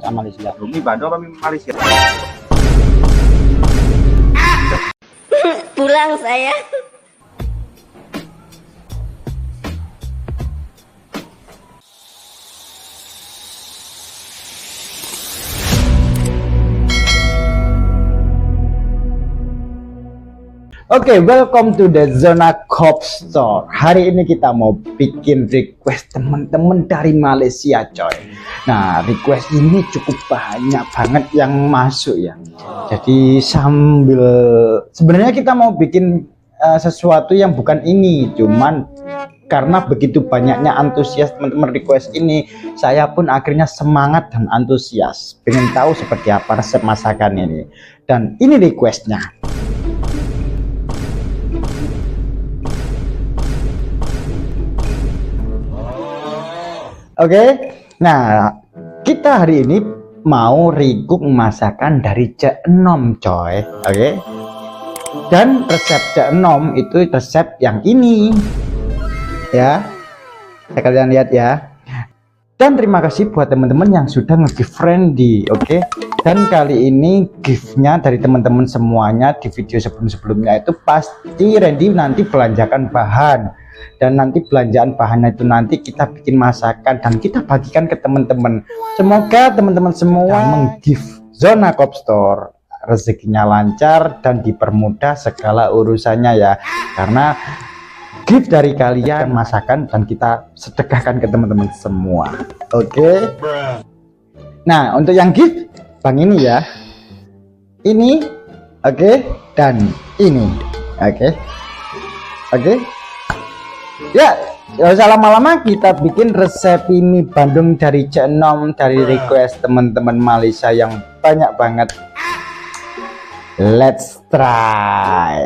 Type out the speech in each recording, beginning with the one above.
masakan Malaysia. Mie Bandung apa mie Malaysia? Pulang saya. Oke, welcome to the Zona Cop Store. Hari ini kita mau bikin request teman-teman dari Malaysia, coy. Nah, request ini cukup banyak banget yang masuk ya. Jadi sebenarnya kita mau bikin sesuatu yang bukan ini, cuman karena begitu banyaknya antusias teman-teman request ini, saya pun akhirnya semangat dan antusias pengen tahu seperti apa resep masakan ini. Dan ini requestnya. Oke, nah kita hari ini mau recook masakan dari Cak Enom, coy. Oke, dan resep Cak Enom itu resep yang ini ya, kalian lihat ya. Dan terima kasih buat teman-teman yang sudah nge-give friendly, oke. Dan kali ini giftnya dari teman-teman semuanya di video sebelum-sebelumnya itu pasti Randy nanti belanjakan bahan. Dan nanti belanjaan bahannya itu nanti kita bikin masakan dan kita bagikan ke teman-teman. Semoga teman-teman semua meng-gift Zona Cop Store rezekinya lancar dan dipermudah segala urusannya ya. Karena gift dari kalian masakan dan kita sedekahkan ke teman-teman semua. Oke. Nah, untuk yang gift bang ini ya. Ini oke, dan ini oke. Oke. Ya, gak usah lama-lama, kita bikin resep mie Bandung dari Cak Enom, dari request teman-teman Malaysia yang banyak banget. Let's try.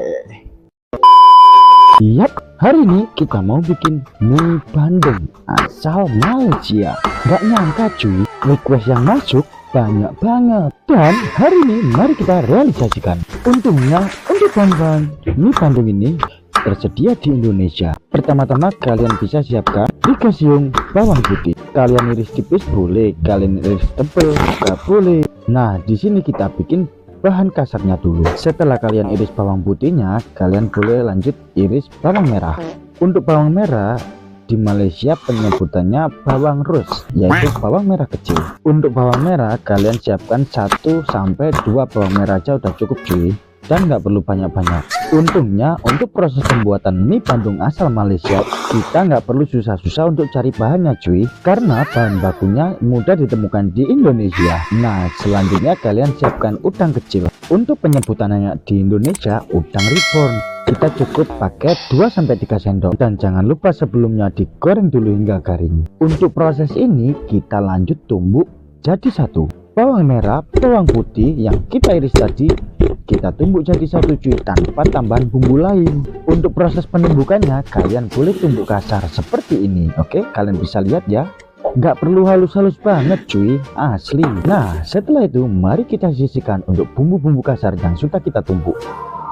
Yap, hari ini kita mau bikin mie Bandung asal Malaysia. Gak nyangka cuy, request yang masuk banyak banget. Dan hari ini mari kita realisasikan. Untungnya untuk bahan-bahan mie Bandung ini tersedia di Indonesia. Pertama-tama kalian bisa siapkan 3 siung bawang putih. Kalian iris tipis boleh, kalian iris tebal juga boleh. Nah, di sini kita bikin bahan kasarnya dulu. Setelah kalian iris bawang putihnya, kalian boleh lanjut iris bawang merah. Untuk bawang merah di Malaysia penyebutannya bawang rus, yaitu bawang merah kecil. Untuk bawang merah kalian siapkan 1 sampai 2 bawang merah aja udah cukup cuy. Dan nggak perlu banyak-banyak. Untungnya untuk proses pembuatan mie Bandung asal Malaysia kita nggak perlu susah-susah untuk cari bahannya cuy, karena bahan bakunya mudah ditemukan di Indonesia. Nah, selanjutnya kalian siapkan udang kecil. Untuk penyebutannya di Indonesia udang reborn. Kita cukup pakai 2-3 sendok, dan jangan lupa sebelumnya digoreng dulu hingga garing. Untuk proses ini kita lanjut tumbuk jadi satu. Bawang merah, bawang putih yang kita iris tadi kita tumbuk jadi satu cuy, tanpa tambahan bumbu lain. Untuk proses penumbukannya kalian boleh tumbuk kasar seperti ini. Oke, kalian bisa lihat ya, nggak perlu halus-halus banget cuy, asli. Nah, setelah itu mari kita sisihkan untuk bumbu-bumbu kasar yang sudah kita tumbuk.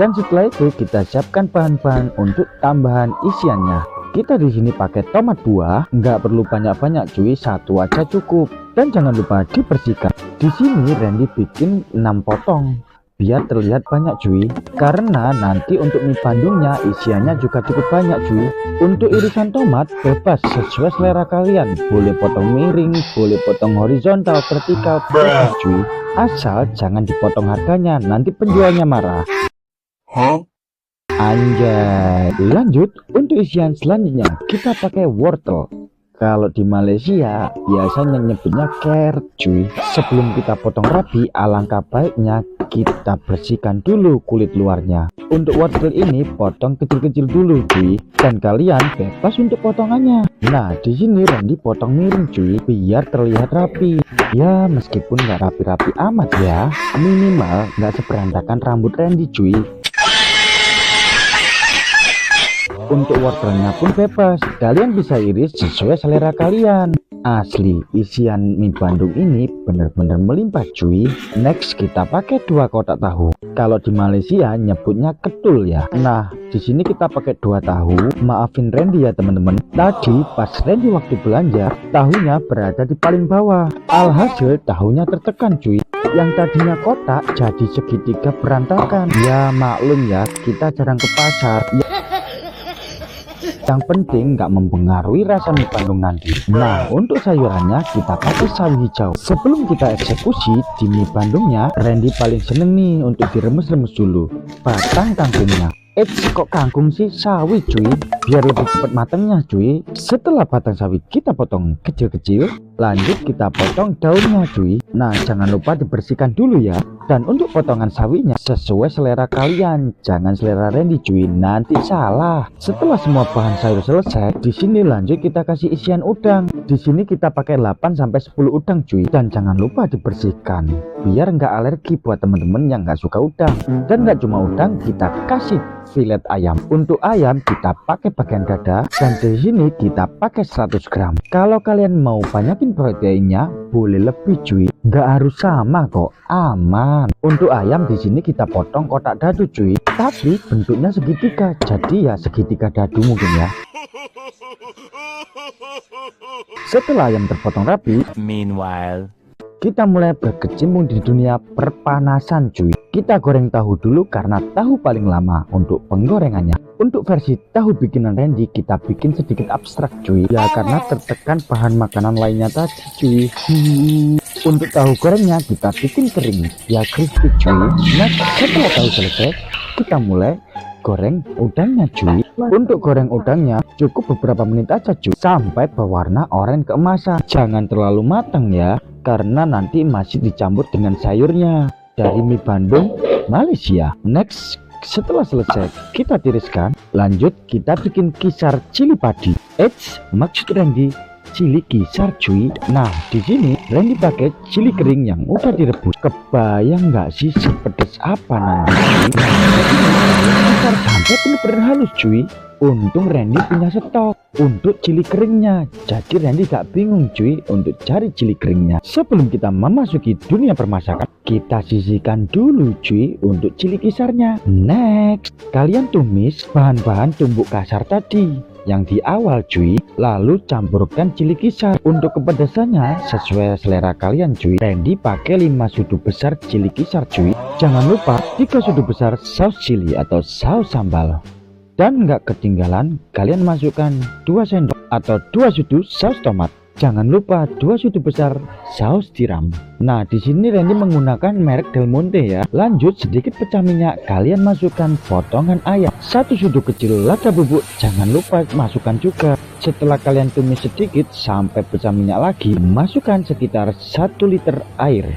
Dan setelah itu kita siapkan bahan-bahan untuk tambahan isiannya. Kita di sini pakai tomat buah, nggak perlu banyak-banyak cuy, 1 aja cukup. Dan jangan lupa dibersihkan. Di sini Randy bikin 6 potong biar terlihat banyak cuy, karena nanti untuk mie Bandungnya isiannya juga cukup banyak cuy. Untuk irisan tomat bebas sesuai selera kalian, boleh potong miring, boleh potong horizontal, vertikal, bebas cuy, asal jangan dipotong harganya, nanti penjualnya marah. Anjay. Lanjut untuk isian selanjutnya kita pakai wortel. Kalau di Malaysia biasanya nyebutnya carrot cuy. Sebelum kita potong rapi, alangkah baiknya kita bersihkan dulu kulit luarnya. Untuk wortel ini potong kecil-kecil dulu cuy, dan kalian bebas untuk potongannya. Nah, di sini Randy potong miring cuy, biar terlihat rapi. Ya, meskipun nggak rapi-rapi amat ya, minimal nggak seberantakan rambut Randy cuy. Untuk wortelnya pun bebas, kalian bisa iris sesuai selera kalian. Asli, isian mie Bandung ini benar-benar melimpah cuy. Next kita pakai 2 kotak tahu. Kalau di Malaysia nyebutnya ketul ya. Nah, di sini kita pakai 2 tahu. Maafin Randy ya teman-teman. Tadi pas Randy waktu belanja, tahunya berada di paling bawah. Alhasil tahunya tertekan cuy. Yang tadinya kotak jadi segitiga berantakan. Ya maklum ya, kita jarang ke pasar. Yang penting nggak mempengaruhi rasa mie Bandung nanti. Nah, untuk sayurannya kita pakai sawi hijau. Sebelum kita eksekusi di mie Bandungnya, Randy paling seneng nih untuk diremes-remes dulu batang kangkungnya. Kok kangkung sih? Sawi cuy, biar lebih cepat matangnya cuy. Setelah batang sawi kita potong kecil-kecil, lanjut kita potong daunnya cuy. Nah, jangan lupa dibersihkan dulu ya. Dan untuk potongan sawinya sesuai selera kalian, jangan selera Randy cuy, nanti salah. Setelah semua bahan sayur selesai, di sini lanjut kita kasih isian udang. Di sini kita pakai 8 sampai 10 udang cuy, dan jangan lupa dibersihkan biar nggak alergi buat temen-temen yang nggak suka udang. Dan nggak cuma udang, kita kasih filet ayam. Untuk ayam kita pakai bagian dada, dan di sini kita pakai 100 gram. Kalau kalian mau banyakin proteinnya, boleh lebih cuy, nggak harus sama kok, aman. Untuk ayam di sini kita potong kotak dadu cuy, tapi bentuknya segitiga, jadi ya segitiga dadu mungkin ya. Setelah ayam terpotong rapi, meanwhile, kita mulai berkecimpung di dunia perpanasan cuy. Kita goreng tahu dulu karena tahu paling lama untuk penggorengannya. Untuk versi tahu bikinan Randy kita bikin sedikit abstrak cuy, ya karena tertekan bahan makanan lainnya tadi cuy. Untuk tahu gorengnya kita bikin kering, ya crispy cuy. Nah, setelah tahu selesai, kita mulai goreng udangnya cuy. Untuk goreng udangnya cukup beberapa menit aja cuy, sampai berwarna oranye keemasan. Jangan terlalu matang ya, karena nanti masih dicampur dengan sayurnya dari mie Bandung Malaysia. Next, setelah selesai kita tiriskan, lanjut kita bikin kisar cili padi. Maksud Randy cili kisar cuy. Nah, di sini Randy pakai cili kering yang udah direbus. Kebayang nggak sih sepedes apa nanti? Kisar sampai bener-bener halus cuy. Untung Randy punya stok untuk cili keringnya, jadi Randy gak bingung cuy untuk cari cili keringnya. Sebelum kita memasuki dunia permasakan, kita sisihkan dulu cuy untuk cili kisarnya. Next, kalian tumis bahan-bahan tumbuk kasar tadi yang di awal cuy, lalu campurkan cili kisar. Untuk kepedasannya sesuai selera kalian cuy. Randy pakai 5 sudut besar cili kisar cuy. Jangan lupa 3 sudut besar saus cili atau saus sambal. Dan nggak ketinggalan, kalian masukkan 2 sendok atau 2 sudut saus tomat. Jangan lupa 2 sudut besar saus tiram. Nah, di sini Randy menggunakan merek Del Monte ya. Lanjut sedikit pecah minyak, kalian masukkan potongan ayam. 1 sudut kecil lada bubuk, jangan lupa masukkan juga. Setelah kalian tumis sedikit sampai pecah minyak lagi, masukkan sekitar 1 liter air.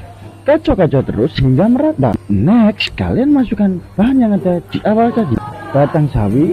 Kacau-kacau terus hingga merata. Next, kalian masukkan bahan yang ada di awal tadi. Batang sawi,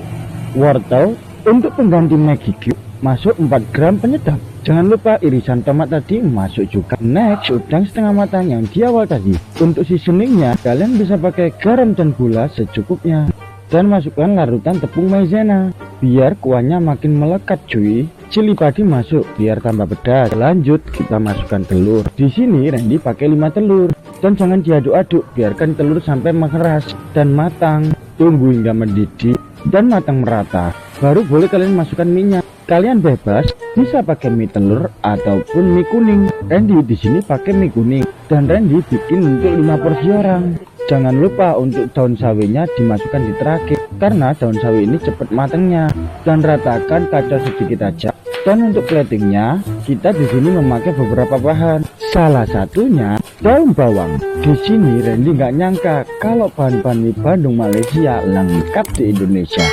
wortel. Untuk pengganti Maggi Cube masuk 4 gram penyedap. Jangan lupa irisan tomat tadi masuk juga. Next, udang setengah matang yang di awal tadi. Untuk seasoningnya kalian bisa pakai garam dan gula secukupnya. Dan masukkan larutan tepung maizena biar kuahnya makin melekat cuy. Cili padi masuk biar tambah pedas. Lanjut kita masukkan telur. Di sini Randy pakai 5 telur. Dan jangan diaduk-aduk, biarkan telur sampai mengeras dan matang. Tunggu hingga mendidih dan matang merata. Baru boleh kalian masukkan minyak. Kalian bebas bisa pakai mie telur ataupun mie kuning. Randy di sini pakai mie kuning dan Randy bikin untuk 5 porsi orang. Jangan lupa untuk daun sawinya dimasukkan di terakhir karena daun sawi ini cepat matangnya. Dan ratakan kaca sedikit aja. Dan untuk platingnya kita di sini memakai beberapa bahan. Salah satunya daun bawang. Di sini Randy nggak nyangka kalau bahan-bahan mie Bandung Malaysia lengkap di Indonesia.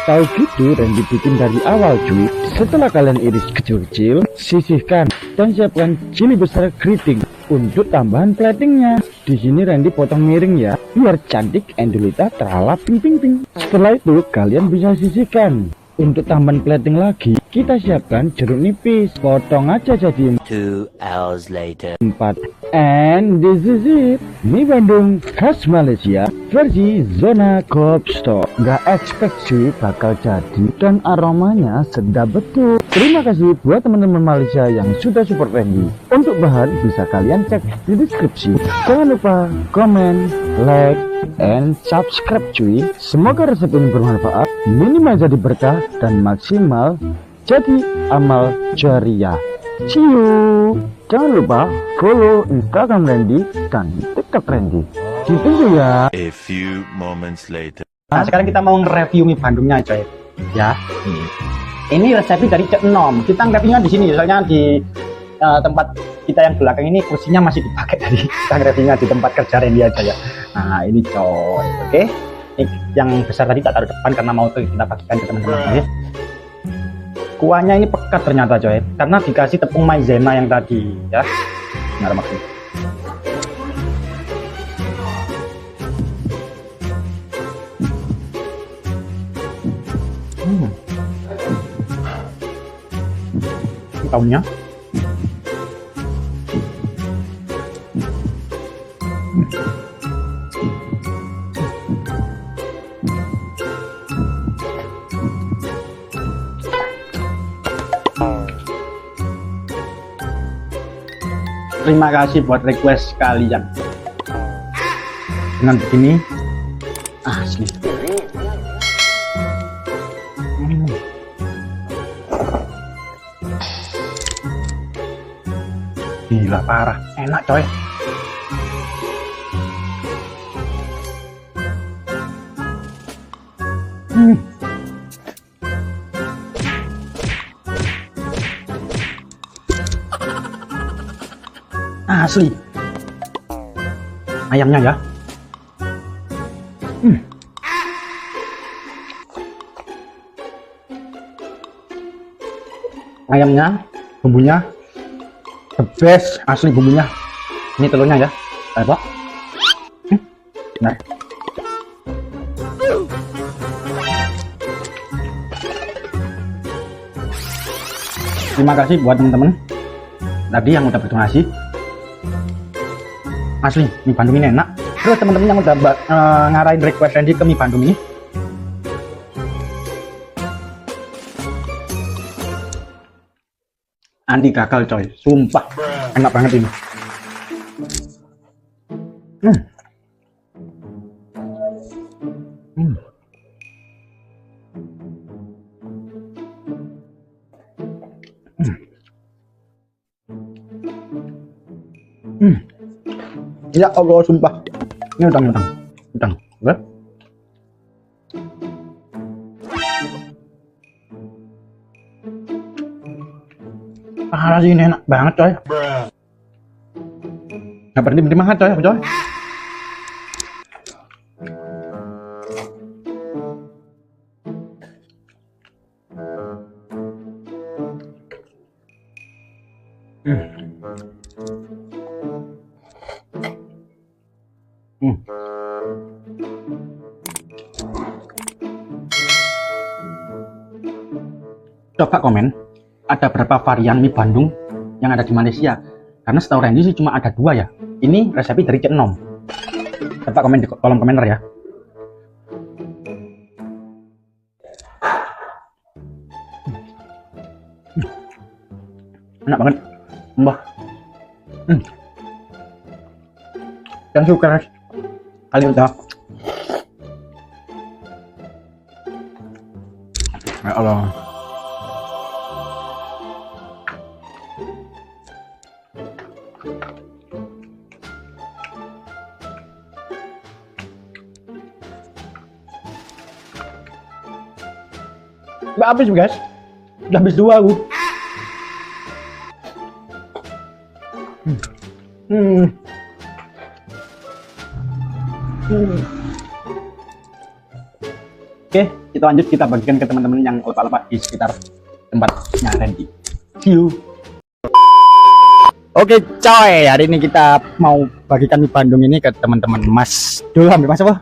Tahu gitu Randy bikin dari awal cuy. Setelah kalian iris kecil-kecil, sisihkan dan siapkan cili besar keriting untuk tambahan platingnya. Di sini Randy potong miring ya, biar cantik Endulita terhalap ping-ping-ping. Setelah itu kalian bisa sisihkan Untuk tambahan plating lagi, kita siapkan jeruk nipis. Potong aja jadi 2 hours later. 4. And this is it. Mie Bandung khas Malaysia versi Zona Coop Store. Gak expect cuy bakal jadi dan aromanya sedap betul. Terima kasih buat teman-teman Malaysia yang sudah support Randy. Untuk bahan bisa kalian cek di deskripsi. Jangan lupa komen, like, and subscribe cuy. Semoga resep ini bermanfaat, minimal jadi berkah dan maksimal jadi amal jariah. See you. Jangan lupa follow Instagram Randy dan TikTok Randy. Gitu ya. A few moments later. Nah, sekarang kita mau nge-review mie Bandungnya coy. Ya. Ini resepnya dari Cek Nom. Kita nge-reviewnya di sini, soalnya di tempat kita yang belakang ini kursinya masih dipakai dari kita nge-reviewnya di tempat kerja Randy aja ya. Nah, ini coy. Oke. Ini yang besar tadi tak taruh depan karena mau kita bagikan ke teman-teman ya. Kuahnya ini pekat ternyata coy, karena dikasih tepung maizena yang tadi ya. Benar maksud. Tahunya terima kasih buat request kalian. Dengan begini asli. Gila parah, enak coy. Asli. Ayamnya ya. Ayamnya, bumbunya the best, asli bumbunya. Ini telurnya ya. Apa? Nah. Terima kasih buat teman-teman tadi yang udah berdonasi. Asli, mie Bandung ini enak. Terus teman-teman yang udah ngarahin request Randy ke mie Bandung ini, anti gagal coy, sumpah enak banget ini. Ya Allah, sumpah ini udang. Oke. Parah sih, ini enak banget coy. Nggak berhenti banget coy, coy. Coba komen, ada berapa varian mie Bandung yang ada di Malaysia? Karena setahu Randy sih cuma ada 2 ya. Ini resepnya dari Cek Nom. Coba komen di kolom komentar ya. Enak banget, mbah. Yang suka kali udah. Ya Allah. Udah habis guys, udah habis 2 aku. Oke, kita lanjut, kita bagikan ke teman-teman yang lepak-lepak di sekitar tempatnya Randy. See you. Oke coy, hari ini kita mau bagikan mie Bandung ini ke teman-teman Mas. Dulu ambil Mas apa?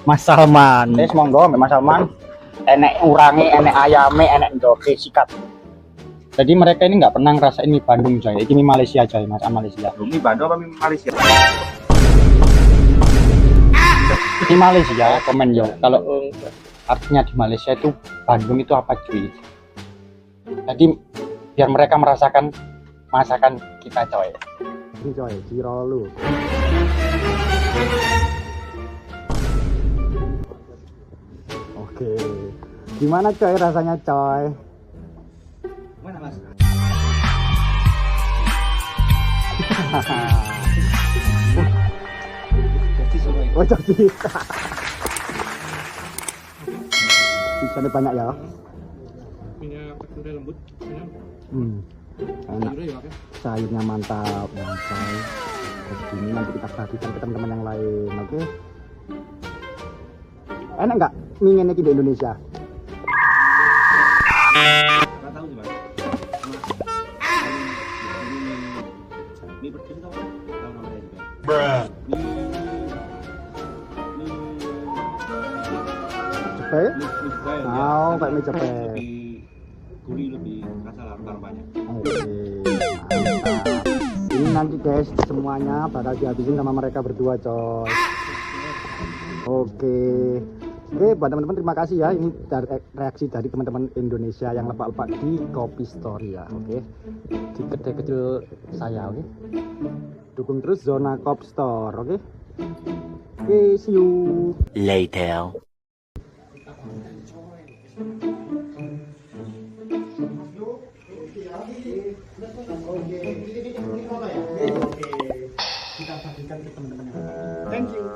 Mas Salman. Monggo ambil Mas Salman. enek urange, enek ayame, enek ndoke sikat. Jadi mereka ini nggak pernah ngerasain mie Bandung coy. Ini mie Malaysia coy, masakan Malaysia. Mie Bandung apa mie Malaysia? Di Malaysia komen yo. Kalau artinya di Malaysia itu Bandung itu apa cuy? Jadi biar mereka merasakan masakan kita coy. Ini coy, Cirolu. Oke. Gimana coy rasanya coy? Mana Mas? Oh jadi. Bisa banyak ya. Minyak teksturnya lembut, enak. Enak. Sayurnya ya oke. Sayurnya mantap, coy. Terus ini nanti kita bagikan ke teman-teman yang lain, oke? Enak nggak mie ngene iki di Indonesia? Nggak tahu sih Mas. Mie pedes tau? Tahu namanya juga. Cepet? Mie Jepang ya. Oh, kayak mie Jepang. Lebih gurih, lebih rasa lah rempah-rempahnya. Oke, mantap. Ini nanti guys semuanya bakal dihabisin sama mereka berdua coy. Oke. Oke, buat teman-teman terima kasih ya. Ini reaksi dari teman-teman Indonesia yang lepak-lepak di Kopi Story ya. Oke. Di kedai kecil saya, oke. Dukung terus Zona Kopi Store, oke. Oke, see you. Later. Kita bagikan ke teman-teman. Thank you.